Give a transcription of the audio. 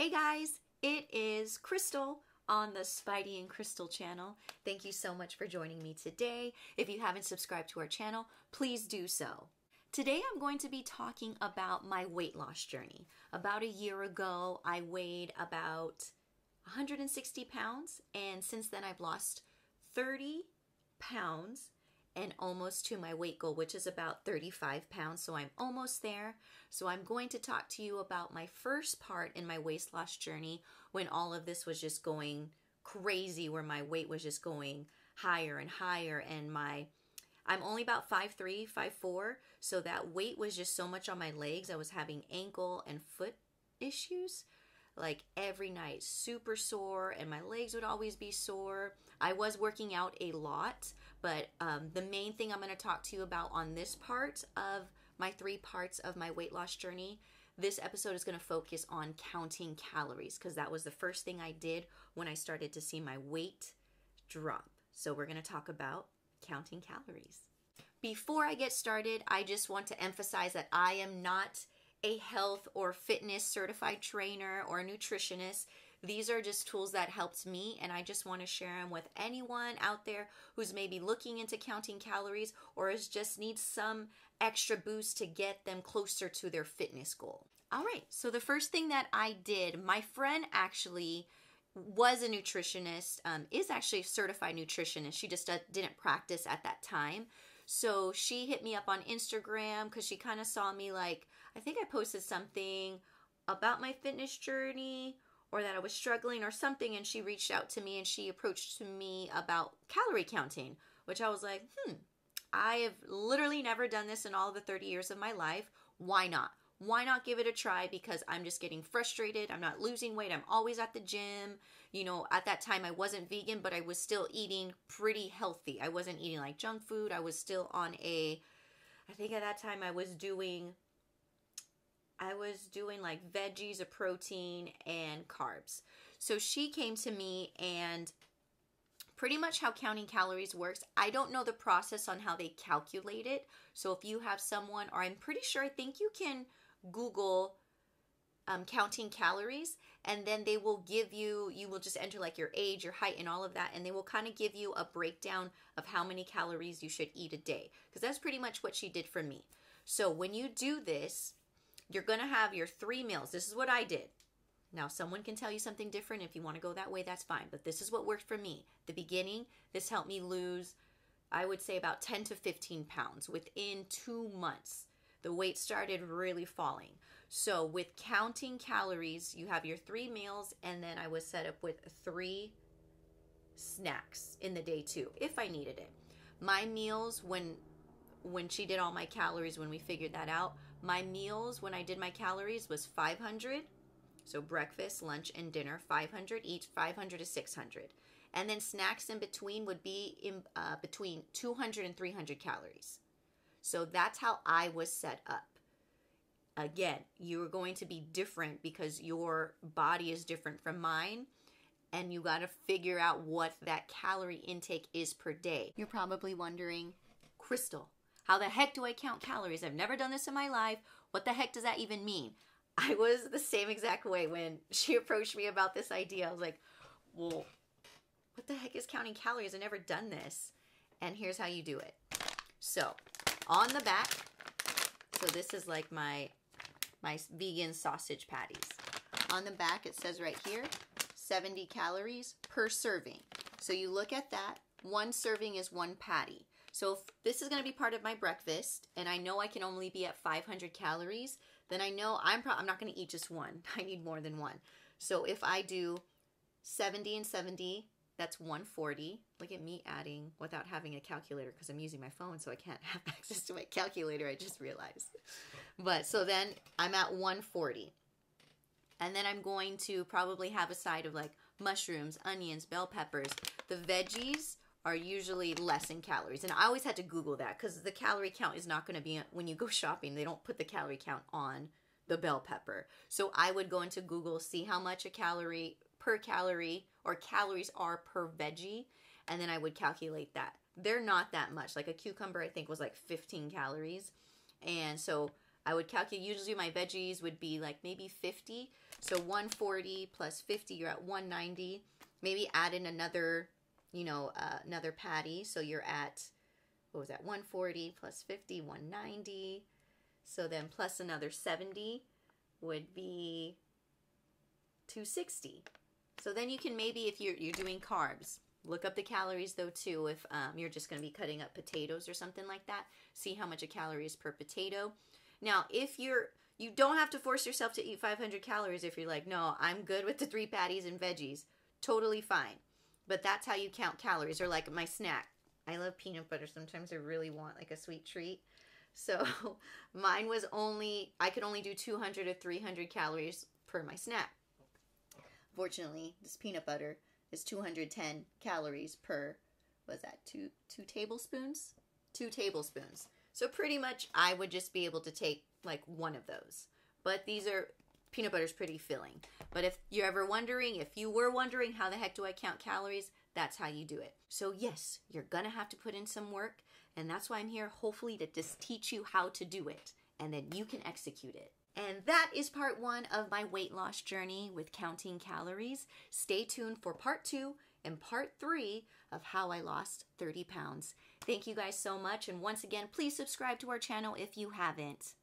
Hey guys, it is Crystal on the Spidey and Crystal channel. Thank you so much for joining me today. If you haven't subscribed to our channel, please do so. Today I'm going to be talking about my weight loss journey. About a year ago, I weighed about 160 pounds, and since then I've lost 30 pounds and almost to my weight goal, which is about 35 pounds. So I'm almost there. So I'm going to talk to you about my first part in my weight loss journey when all of this was just going crazy, where my weight was just going higher and higher, and I'm only about 5'3", 5'4", so that weight was just so much on my legs. I was having ankle and foot issues. Like every night, super sore, and my legs would always be sore. I was working out a lot, but the main thing I'm going to talk to you about on this part of my 3 parts of my weight loss journey, this episode is going to focus on counting calories, because that was the first thing I did when I started to see my weight drop. So we're going to talk about counting calories. Before I get started, I just want to emphasize that I am not a health or fitness certified trainer or a nutritionist. These are just tools that helped me, and I just want to share them with anyone out there who's maybe looking into counting calories or is just needs some extra boost to get them closer to their fitness goal. All right, so the first thing that I did, my friend actually was a nutritionist, is actually a certified nutritionist. She just didn't practice at that time. So she hit me up on Instagram because she kind of saw me, like, I think I posted something about my fitness journey or that I was struggling or something, and she reached out to me and she approached me about calorie counting, which I was like, I have literally never done this in all the 30 years of my life. Why not? Why not give it a try? Because I'm just getting frustrated. I'm not losing weight. I'm always at the gym. You know, at that time I wasn't vegan, but I was still eating pretty healthy. I wasn't eating like junk food. I was still on I think at that time I was doing like veggies, a protein, and carbs. So she came to me, and pretty much how counting calories works, I don't know the process on how they calculate it. So if you have someone, or I'm pretty sure, I think you can Google counting calories, and then they will give you will just enter like your age, your height, and all of that, and they will kind of give you a breakdown of how many calories you should eat a day, because that's pretty much what she did for me. So when you do this, you're going to have your 3 meals. This is what I did. Now, someone can tell you something different. If you want to go that way, that's fine. But this is what worked for me. The beginning, this helped me lose, I would say, about 10 to 15 pounds. Within 2 months, the weight started really falling. So with counting calories, you have your 3 meals, and then I was set up with 3 snacks in the day too, if I needed it. My meals, when she did all my calories, when we figured that out, my meals, when I did my calories, was 500. So breakfast, lunch, and dinner, 500 each, 500 to 600. And then snacks in between would be between 200 and 300 calories. So that's how I was set up. Again, you're going to be different because your body is different from mine, and you got to figure out what that calorie intake is per day. You're probably wondering, Crystal, how the heck do I count calories? I've never done this in my life. What the heck does that even mean? I was the same exact way when she approached me about this idea. I was like, well, what the heck is counting calories? I've never done this. And here's how you do it. So on the back, so this is like my vegan sausage patties. On the back, it says right here, 70 calories per serving. So you look at that. 1 serving is 1 patty. So if this is going to be part of my breakfast, and I know I can only be at 500 calories, then I know I'm not going to eat just 1. I need more than 1. So if I do 70 and 70, that's 140. Look at me adding without having a calculator, because I'm using my phone, so I can't have access to my calculator, I just realized. But so then I'm at 140. And then I'm going to probably have a side of like mushrooms, onions, bell peppers. The veggies are usually less in calories. And I always had to Google that, because the calorie count is not going to be, when you go shopping, they don't put the calorie count on the bell pepper. So I would go into Google, see how much a calorie per calorie or calories are per veggie, and then I would calculate that. They're not that much. Like a cucumber, I think, was like 15 calories. And so I would calculate, usually my veggies would be like maybe 50. So 140 plus 50, you're at 190. Maybe add in another, you know, another patty. So you're at, what was that? 140 plus 50, 190. So then plus another 70 would be 260. So then you can maybe, if you're doing carbs, look up the calories though too. If you're just going to be cutting up potatoes or something like that, see how much a calorie is per potato. Now, if you don't have to force yourself to eat 500 calories if you're like, no, I'm good with the 3 patties and veggies. Totally fine. But that's how you count calories. Or like my snack. I love peanut butter. Sometimes I really want like a sweet treat. So mine was I could only do 200 or 300 calories per my snack. Fortunately, this peanut butter is 210 calories per, what's that, two tablespoons? 2 tablespoons. So pretty much I would just be able to take like one of those. But peanut butter is pretty filling. But if you were wondering how the heck do I count calories, that's how you do it. So yes, you're gonna have to put in some work, and that's why I'm here, hopefully to just teach you how to do it, and then you can execute it. And that is part 1 of my weight loss journey with counting calories. Stay tuned for part 2 and part 3 of how I lost 30 pounds. Thank you guys so much. And once again, please subscribe to our channel if you haven't.